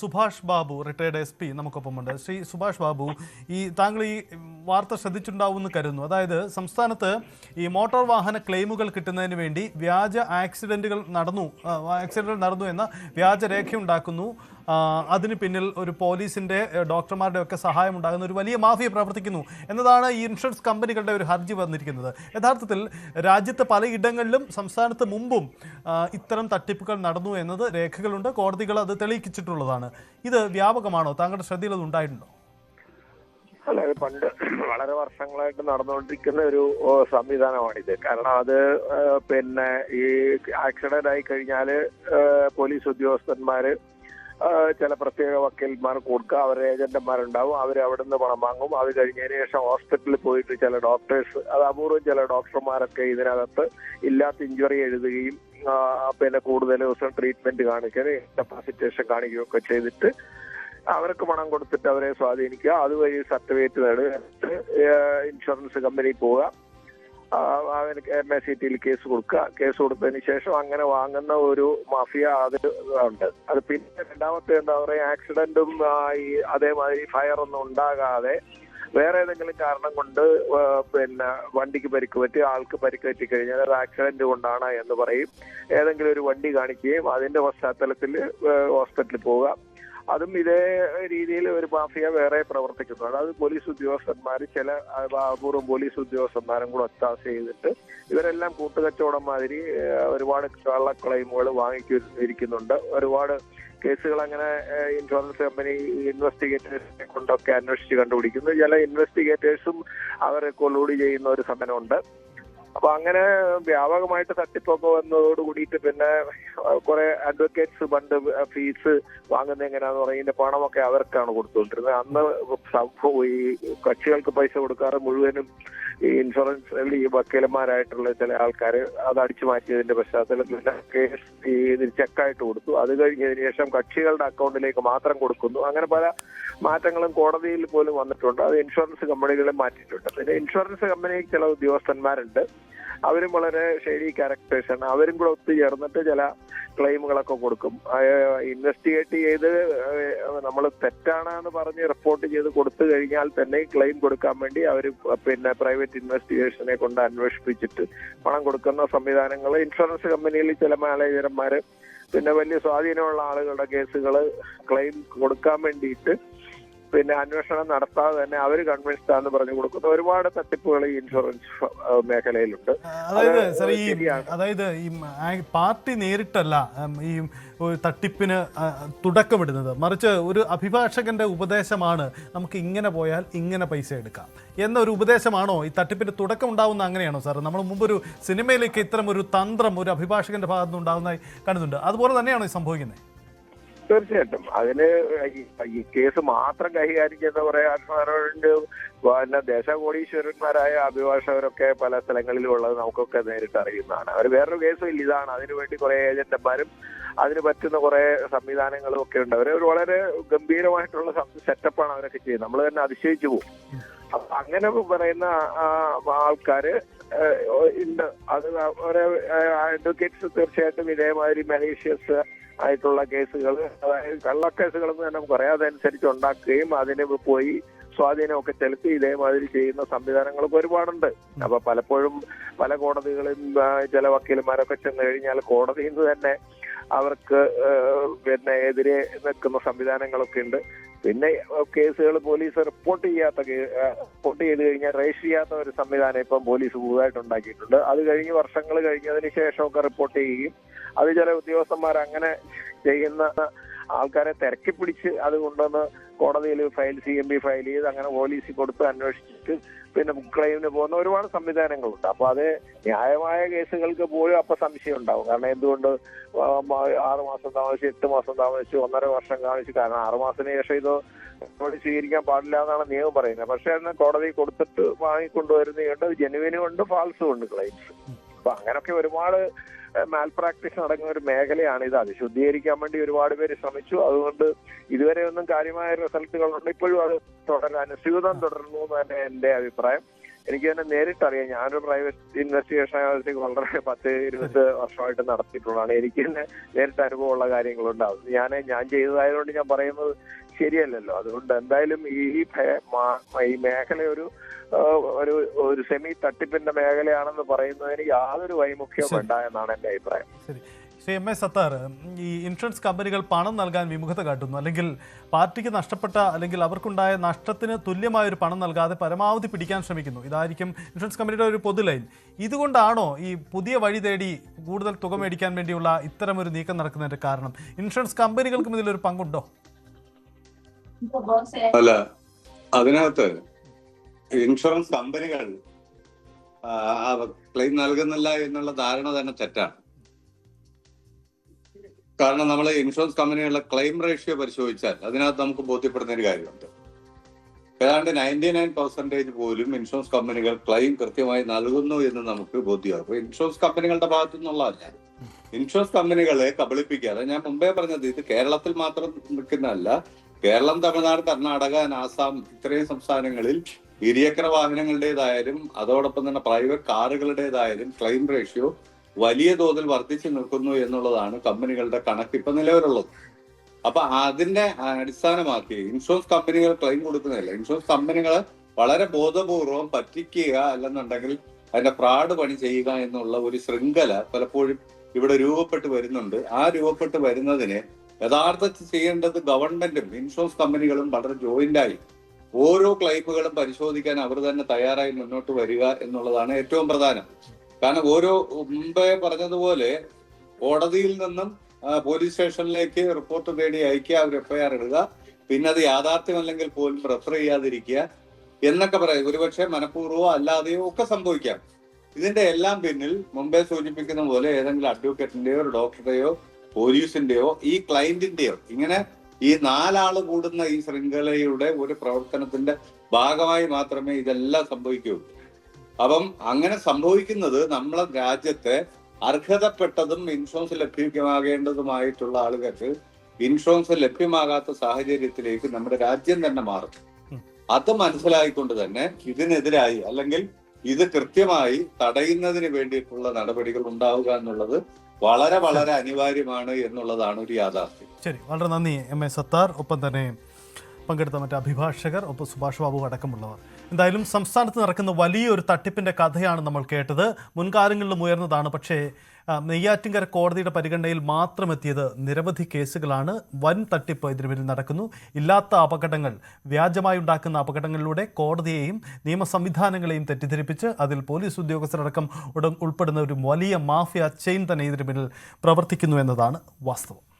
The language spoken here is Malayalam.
Subhash Babu retired SP നമുക്കൊപ്പമുണ്ട്. ശ്രീ സുഭാഷ് ബാബു, താങ്കൾ ഈ വാർത്ത ശ്രദ്ധിച്ചിട്ടുണ്ടാവുമെന്ന് കരുതുന്നു. അതായത് സംസ്ഥാനത്ത് ഈ മോട്ടോർ വാഹന ക്ലെയിമുകൾ കിട്ടുന്നതിന് വേണ്ടി വ്യാജ ആക്സിഡന്റുകൾ നടന്നു എന്ന വ്യാജരേഖ ഉണ്ടാക്കുന്നു. അതിന് പിന്നിൽ ഒരു പോലീസിൻ്റെ ഡോക്ടർമാരുടെ ഒക്കെ സഹായം ഉണ്ടാകുന്ന ഒരു വലിയ മാഫിയ പ്രവർത്തിക്കുന്നു എന്നതാണ് ഈ ഇൻഷുറൻസ് കമ്പനികളുടെ ഒരു ഹർജി വന്നിരിക്കുന്നത്. യഥാർത്ഥത്തിൽ രാജ്യത്ത് പലയിടങ്ങളിലും സംസ്ഥാനത്ത് മുമ്പും ഇത്തരം തട്ടിപ്പുകൾ നടന്നു എന്നത് രേഖകളുണ്ട്, കോടതികൾ അത് തെളിയിച്ചിട്ടുള്ളതാണ്. ഇത് വ്യാപകമാണോ? താങ്കളുടെ ശ്രദ്ധയിൽ അത് ഉണ്ടായിട്ടുണ്ടോ? അല്ല, അത് പണ്ട് വളരെ വർഷങ്ങളായിട്ട് നടന്നുകൊണ്ടിരിക്കുന്ന ഒരു സംവിധാനമാണിത്. കാരണം അത് ഈ ആക്സിഡന്റ് ആയി കഴിഞ്ഞാൽ പോലീസ് ഉദ്യോഗസ്ഥന്മാര് ചില പ്രത്യേക വക്കീൽമാർ കൊടുക്കുക, അവരുടെ ഏജന്റുമാരുണ്ടാവും, അവർ അവിടെ നിന്ന് പണം വാങ്ങും. അത് കഴിഞ്ഞതിന് ശേഷം ഹോസ്പിറ്റലിൽ പോയിട്ട് ചില ഡോക്ടേഴ്സ്, അത് അപൂർവം ചില ഡോക്ടർമാരൊക്കെ ഇതിനകത്ത് ഇല്ലാത്ത ഇഞ്ചുറി എഴുതുകയും കൂടുതൽ ദിവസം ട്രീറ്റ്മെന്റ് കാണിക്കുകയും കപ്പാസിറ്റേഷൻ കാണിക്കുകയും ഒക്കെ ചെയ്തിട്ട് അവർക്ക് പണം കൊടുത്തിട്ട് അവരെ സ്വാധീനിക്കുക. അതുവഴി സർട്ടിഫിക്കറ്റ് നേടുക, ഇൻഷുറൻസ് കമ്പനി പോവുക, MACT കേസ് കൊടുക്കുക. കേസ് കൊടുത്തതിന് ശേഷം അങ്ങനെ വാങ്ങുന്ന ഒരു മാഫിയ അത് ഉണ്ട്. അത് പിന്നെ രണ്ടാമത്തെ എന്താ പറയുക, ആക്സിഡന്റും അതേമാതിരി ഫയർ ഒന്നും ഉണ്ടാകാതെ വേറെ ഏതെങ്കിലും കാരണം കൊണ്ട് വണ്ടിക്ക് പരിക്ക് പറ്റി, ആൾക്ക് പരിക്ക് പറ്റി കഴിഞ്ഞാൽ അത് ആക്സിഡന്റ് കൊണ്ടാണ് എന്ന് പറയും. ഏതെങ്കിലും ഒരു വണ്ടി കാണിക്കുകയും അതിന്റെ പശ്ചാത്തലത്തിൽ ഹോസ്പിറ്റലിൽ പോവുക. അതും ഇതേ രീതിയിൽ ഒരു മാഫിയ വേറെ പ്രവർത്തിക്കുന്നുണ്ട്. അത് പോലീസ് ഉദ്യോഗസ്ഥന്മാർ, ചില അപൂർവം പോലീസ് ഉദ്യോഗസ്ഥന്മാരും കൂടെ ഒത്താശ ചെയ്തിട്ട് ഇവരെല്ലാം കൂട്ടുകച്ചവടം മാതിരി ഒരുപാട് കള്ള ക്ലെയിമുകൾ വാങ്ങിയിരിക്കുന്നുണ്ട്. ഒരുപാട് കേസുകൾ അങ്ങനെ ഇൻഷുറൻസ് കമ്പനി ഇൻവെസ്റ്റിഗേറ്റേഴ്സിനെ കൊണ്ടൊക്കെ അന്വേഷിച്ച് കണ്ടുപിടിക്കുന്നു. ചില ഇൻവെസ്റ്റിഗേറ്റേഴ്സും അവരെ കൊല്ലൂടി ചെയ്യുന്ന ഒരു സമയമുണ്ട്. അപ്പൊ അങ്ങനെ വ്യാപകമായിട്ട് തട്ടിപ്പൊക്കെ വന്നതോട് കൂടിയിട്ട് പിന്നെ കുറെ അഡ്വക്കേറ്റ്സ് ഫണ്ട് ഫീസ് വാങ്ങുന്നത് എങ്ങനെയാന്ന് പറയുന്ന പണമൊക്കെ അവർക്കാണ് കൊടുത്തുകൊണ്ടിരുന്നത്. അന്ന് ഈ കക്ഷികൾക്ക് പൈസ കൊടുക്കാറ് മുഴുവനും ഈ ഇൻഷുറൻസ് ഈ വക്കീലന്മാരായിട്ടുള്ള ചില ആൾക്കാർ അത് അടിച്ചു മാറ്റിയതിന്റെ പശ്ചാത്തലത്തിൽ കേസ് ചെക്കായിട്ട് കൊടുത്തു. അത് കഴിഞ്ഞതിന് ശേഷം കക്ഷികളുടെ അക്കൗണ്ടിലേക്ക് മാത്രം കൊടുക്കുന്നു. അങ്ങനെ പല മാറ്റങ്ങളും കോടതിയിൽ പോലും വന്നിട്ടുണ്ട്. അത് ഇൻഷുറൻസ് കമ്പനികളെ മാറ്റിയിട്ടുണ്ട്. പിന്നെ ഇൻഷുറൻസ് കമ്പനിയിൽ ചില ഉദ്യോഗസ്ഥന്മാരുണ്ട്, അവരും വളരെ ഷെയ്ഡി ക്യാരക്ടേഴ്സാണ്. അവരും കൂടെ ഒത്തുചേർന്നിട്ട് ചില ക്ലെയിമുകളൊക്കെ കൊടുക്കും. ഇൻവെസ്റ്റിഗേറ്റ് ചെയ്ത് നമ്മൾ തെറ്റാണെന്ന് പറഞ്ഞ് റിപ്പോർട്ട് ചെയ്ത് കൊടുത്തു കഴിഞ്ഞാൽ തന്നെ ക്ലെയിം കൊടുക്കാൻ വേണ്ടി അവർ പ്രൈവറ്റ് ഇൻവെസ്റ്റിഗേഷനെ കൊണ്ട് അന്വേഷിപ്പിച്ചിട്ട് പണം കൊടുക്കുന്ന സംവിധാനങ്ങൾ ഇൻഷുറൻസ് കമ്പനിയിൽ ചില മാനേജർമാര് വലിയ സ്വാധീനമുള്ള ആളുകളുടെ കേസുകൾ ക്ലെയിം കൊടുക്കാൻ വേണ്ടിയിട്ട് അന്വേഷണം നടത്താതെ തന്നെ അവർ കൺവിൻസ്ഡ് ആണെന്ന് പറഞ്ഞു കൊടുക്കുന്ന ഒരുപാട് തട്ടിപ്പുകൾ ഈ ഇൻഷുറൻസ് മേഖലയിലുണ്ട്. അതായത് ഈ പാർട്ടി നേരിട്ടല്ല ഈ തട്ടിപ്പിന് തുടക്കമിടുന്നത്, മറിച്ച് ഒരു അഭിഭാഷകന്റെ ഉപദേശമാണ് നമുക്ക് ഇങ്ങനെ പോയാൽ ഇങ്ങനെ പൈസ എടുക്കാം എന്നൊരു ഉപദേശമാണോ ഈ തട്ടിപ്പിന്റെ തുടക്കം ഉണ്ടാവുന്ന? അങ്ങനെയാണോ സാർ? നമ്മൾ മുമ്പൊരു സിനിമയിലേക്ക് ഇത്തരം ഒരു തന്ത്രം ഒരു അഭിഭാഷകന്റെ ഭാഗത്ത് നിന്ന് ഉണ്ടാകുന്നതായി കാണുന്നുണ്ട്. അതുപോലെ തന്നെയാണോ ഈ സംഭവിക്കുന്നത്? തീർച്ചയായിട്ടും. അതിന് ഈ കേസ് മാത്രം കൈകാര്യം ചെയ്യുന്ന കുറെ ആത്മാരുണ്ട്. ദേശകോടീശ്വരന്മാരായ അഭിഭാഷകരൊക്കെ പല സ്ഥലങ്ങളിലും ഉള്ളത് നമുക്കൊക്കെ നേരിട്ട് അറിയുന്നതാണ്. അവർ വേറൊരു കേസും ഇല്ല. ഇതാണ് അതിനുവേണ്ടി കുറെ ഏജന്റുമാരും അതിന് പറ്റുന്ന കുറെ സംവിധാനങ്ങളും ഒക്കെ ഉണ്ട്. അവർ വളരെ ഗംഭീരമായിട്ടുള്ള സെറ്റപ്പാണ് അവരൊക്കെ ചെയ്യുന്നത്. നമ്മൾ തന്നെ അതിശയിച്ചു പോകും. അപ്പൊ അങ്ങനെ പറയുന്ന ആൾക്കാര് ഉണ്ട്. അത് അവരെ അഡ്വക്കേറ്റ്സ് തീർച്ചയായിട്ടും ഇതേമാതിരി മലീഷ്യസ് ആയിട്ടുള്ള കേസുകൾ, അതായത് കള്ളക്കേസുകളെന്ന് തന്നെ നമുക്ക് പറയാം, അതനുസരിച്ച് ഉണ്ടാക്കുകയും അതിന് പോയി സ്വാധീനമൊക്കെ ചെലുത്തി ഇതേമാതിരി ചെയ്യുന്ന സംവിധാനങ്ങളൊക്കെ ഒരുപാടുണ്ട്. അപ്പൊ പലപ്പോഴും പല കോടതികളും ചില വക്കീലന്മാരൊക്കെ ചെന്ന് കഴിഞ്ഞാൽ കോടതിയിൽ നിന്ന് തന്നെ അവർക്ക് എതിരെ നിൽക്കുന്ന സംവിധാനങ്ങളൊക്കെ ഉണ്ട്. പിന്നെ കേസുകൾ പോലീസ് റിപ്പോർട്ട് ചെയ്ത് കഴിഞ്ഞാൽ രജിസ്റ്റർ ചെയ്യാത്ത ഒരു സംവിധാനം ഇപ്പം പോലീസ് പുതുതായിട്ട് ഉണ്ടാക്കിയിട്ടുണ്ട്. അത് കഴിഞ്ഞ് വർഷങ്ങൾ കഴിഞ്ഞതിന് ശേഷമൊക്കെ റിപ്പോർട്ട് ചെയ്യുകയും അത് ചില ഉദ്യോഗസ്ഥന്മാർ അങ്ങനെ ചെയ്യുന്ന ആൾക്കാരെ തിരക്കി പിടിച്ച് അത് കൊണ്ടുവന്ന് കോടതിയിൽ CMB ഫയൽ ചെയ്ത് അങ്ങനെ പോലീസിൽ കൊടുത്ത് അന്വേഷിച്ചിട്ട് ക്ലെയിമിന് പോകുന്ന ഒരുപാട് സംവിധാനങ്ങളുണ്ട്. അപ്പൊ അത് ന്യായമായ കേസുകൾക്ക് പോലും അപ്പൊ സംശയം ഉണ്ടാവും. കാരണം എന്തുകൊണ്ട് 6 മാസം താമസിച്ചു, 8 മാസം താമസിച്ചു, 1.5 വർഷം കാണിച്ചു? കാരണം 6 മാസത്തിന് ശേഷം ഇത് നടപടി സ്വീകരിക്കാൻ പാടില്ല എന്നാണ് നിയമം പറയുന്നത്. പക്ഷെ അന്ന് കോടതി കൊടുത്തിട്ട് വാങ്ങിക്കൊണ്ടുവരുന്നുണ്ട്. ജെനുവിനും ഉണ്ട്, ഫാൾസും ഉണ്ട് ക്ലെയിംസ്. അപ്പൊ അങ്ങനെയൊക്കെ ഒരുപാട് മാൽ പ്രാക്ടീസ് നടക്കുന്ന ഒരു മേഖലയാണ് ഇത്. അത് ശുദ്ധീകരിക്കാൻ വേണ്ടി ഒരുപാട് പേര് ശ്രമിച്ചു. അതുകൊണ്ട് ഇതുവരെ ഒന്നും കാര്യമായ റിസൾട്ടുകളുണ്ട്. ഇപ്പോഴും അത് തുടരാൻ സ്വീകൃതം തുടരുന്നു എന്ന് തന്നെ എന്റെ അഭിപ്രായം. എനിക്ക് തന്നെ നേരിട്ടറിയാം. ഞാനൊരു പ്രൈവറ്റ് ഇൻവെസ്റ്റിഗേഷൻ ഏജൻസി വളരെ 10-20 വർഷമായിട്ട് നടത്തിയിട്ടുള്ളതാണ്. എനിക്ക് തന്നെ നേരിട്ട് അനുഭവമുള്ള കാര്യങ്ങളുണ്ടാവും. ഞാൻ ചെയ്തതായതുകൊണ്ട് ഞാൻ പറയുന്നത് ശരിയല്ലല്ലോ. അതുകൊണ്ട് എന്തായാലും ഈ മേഖല ഒരു സെമി തട്ടിപ്പിന്റെ മേഖലയാണെന്ന് പറയുന്നതിന് യാതൊരു വൈമുഖ്യവും വേണ്ട എന്നാണ് എന്റെ അഭിപ്രായം. ശരി, ശ്രീ എം എ സത്താർ, ഈ ഇൻഷുറൻസ് കമ്പനികൾ പണം നൽകാൻ വിമുഖത കാട്ടുന്നു, അല്ലെങ്കിൽ പാർട്ടിക്ക് നഷ്ടപ്പെട്ട അല്ലെങ്കിൽ അവർക്കുണ്ടായ നഷ്ടത്തിന് തുല്യമായൊരു പണം നൽകാതെ പരമാവധി പിടിക്കാൻ ശ്രമിക്കുന്നു. ഇതായിരിക്കും ഇൻഷുറൻസ് കമ്പനിയുടെ ഒരു പൊതു ലൈൻ. ഇതുകൊണ്ടാണോ ഈ പുതിയ വഴി തേടി കൂടുതൽ തുക മേടിക്കാൻ വേണ്ടിയുള്ള ഇത്തരമൊരു നീക്കം നടക്കുന്നതിന്റെ കാരണം? ഇൻഷുറൻസ് കമ്പനികൾക്കും ഇതിലൊരു പങ്കുണ്ടോ? അല്ല, അതിനകത്ത് ഇൻഷുറൻസ് കമ്പനികൾ ക്ലെയിം നൽകുന്നില്ല എന്നുള്ള ധാരണ തന്നെ തെറ്റാണ്. കാരണം നമ്മൾ ഇൻഷുറൻസ് കമ്പനികളുടെ ക്ലെയിം റേഷ്യോ പരിശോധിച്ചാൽ അതിനകത്ത് നമുക്ക് ബോധ്യപ്പെടുന്ന ഒരു കാര്യമുണ്ട്. ഏതാണ്ട് 99% പോലും ഇൻഷുറൻസ് കമ്പനികൾ ക്ലെയിം കൃത്യമായി നൽകുന്നു എന്ന് നമുക്ക് ബോധ്യമാകും. ഇൻഷുറൻസ് കമ്പനികളുടെ ഭാഗത്തു നിന്നുള്ളതല്ല. ഇൻഷുറൻസ് കമ്പനികളെ കബളിപ്പിക്കാതെ, ഞാൻ മുമ്പേ പറഞ്ഞത് ഇത് കേരളത്തിൽ മാത്രം നിൽക്കുന്നതല്ല. കേരളം, തമിഴ്നാട്, കർണാടക, ആസാം ഇത്രയും സംസ്ഥാനങ്ങളിൽ ഇരുചക്ര വാഹനങ്ങളുടേതായാലും അതോടൊപ്പം തന്നെ പ്രൈവറ്റ് കാറുകളുടേതായാലും ക്ലെയിം റേഷ്യോ വലിയ തോതിൽ വർദ്ധിച്ചു നിൽക്കുന്നു എന്നുള്ളതാണ് കമ്പനികളുടെ കണക്ക് ഇപ്പൊ നിലവിലുള്ളത്. അപ്പൊ അതിന്റെ അടിസ്ഥാനമാക്കി ഇൻഷുറൻസ് കമ്പനികൾ ക്ലെയിം കൊടുക്കുന്നില്ല. ഇൻഷുറൻസ് കമ്പനികളെ വളരെ ബോധപൂർവം പറ്റിക്കുക, അല്ലെന്നുണ്ടെങ്കിൽ അതിന്റെ ഫ്രോഡ് പണി ചെയ്യുക എന്നുള്ള ഒരു ശൃംഖല പലപ്പോഴും ഇവിടെ രൂപപ്പെട്ട് വരുന്നുണ്ട്. ആ രൂപപ്പെട്ട് വരുന്നതിനെ യഥാർത്ഥത്തിൽ ചെയ്യേണ്ടത് ഗവൺമെന്റും ഇൻഷുറൻസ് കമ്പനികളും വളരെ ജോയിന്റായി ഓരോ ക്ലെയിമുകളും പരിശോധിക്കാൻ അവർ തന്നെ തയ്യാറായി മുന്നോട്ട് വരിക എന്നുള്ളതാണ് ഏറ്റവും പ്രധാനം. കാരണം മുമ്പേ പറഞ്ഞതുപോലെ കോടതിയിൽ നിന്നും പോലീസ് സ്റ്റേഷനിലേക്ക് റിപ്പോർട്ട് തേടി അയക്കുക, അവർ FIR ഇടുക, പിന്നെ അത് യാഥാർത്ഥ്യമല്ലെങ്കിൽ പോലും റെഫർ ചെയ്യാതിരിക്കുക എന്നൊക്കെ പറയും. ഒരുപക്ഷെ മനഃപൂർവ്വമോ അല്ലാതെയോ ഒക്കെ സംഭവിക്കാം. ഇതിന്റെ എല്ലാം പിന്നിൽ മുമ്പേ സൂചിപ്പിക്കുന്ന പോലെ ഏതെങ്കിലും അഡ്വക്കേറ്റിന്റെയോ ഡോക്ടറുടെയോ പോലീസിന്റെയോ ഈ ക്ലയന്റിന്റെയോ ഇങ്ങനെ ഈ 4 ആള് കൂടുന്ന ഈ ശൃംഖലയുടെ ഒരു പ്രവർത്തനത്തിന്റെ ഭാഗമായി മാത്രമേ ഇതെല്ലാം സംഭവിക്കുകയുള്ളൂ. അപ്പം അങ്ങനെ സംഭവിക്കുന്നത് നമ്മളെ രാജ്യത്തെ അർഹതപ്പെട്ടതും ഇൻഷുറൻസ് ലഭ്യമാകേണ്ടതുമായിട്ടുള്ള ആളുകൾക്ക് ഇൻഷുറൻസ് ലഭ്യമാകാത്ത സാഹചര്യത്തിലേക്ക് നമ്മുടെ രാജ്യം തന്നെ മാറും. അത് മനസ്സിലായിക്കൊണ്ട് തന്നെ ഇതിനെതിരായി അല്ലെങ്കിൽ ഇത് കൃത്യമായി തടയുന്നതിന് വേണ്ടിയിട്ടുള്ള നടപടികൾ ഉണ്ടാവുക എന്നുള്ളത് വളരെ വളരെ അനിവാര്യമാണ് എന്നുള്ളതാണ് ഒരു യാഥാർത്ഥ്യം. ശരി, വളരെ നന്ദി എം എ സത്താർ. ഒപ്പം തന്നെ പങ്കെടുത്ത മറ്റ് അഭിഭാഷകർ, ഒപ്പം സുഭാഷ് ബാബു അടക്കമുള്ളവർ. എന്തായാലും സംസ്ഥാനത്ത് നടക്കുന്ന വലിയൊരു തട്ടിപ്പിൻ്റെ കഥയാണ് നമ്മൾ കേട്ടത്. മുൻകാലങ്ങളിലും ഉയർന്നതാണ്. പക്ഷേ നെയ്യാറ്റിൻകര കോടതിയുടെ പരിഗണനയിൽ മാത്രം എത്തിയത് നിരവധി കേസുകളാണ്. വൻ തട്ടിപ്പ് ഇതിനു പിന്നിൽ നടക്കുന്നു. ഇല്ലാത്ത അപകടങ്ങൾ, വ്യാജമായി ഉണ്ടാക്കുന്ന അപകടങ്ങളിലൂടെ കോടതിയെയും നിയമ സംവിധാനങ്ങളെയും തെറ്റിദ്ധരിപ്പിച്ച് അതിൽ പോലീസ് ഉദ്യോഗസ്ഥരടക്കം ഉൾപ്പെടുന്ന ഒരു വലിയ മാഫിയ ചെയിൻ തന്നെ ഇതിനു പിന്നിൽ പ്രവർത്തിക്കുന്നു എന്നതാണ് വാസ്തവം.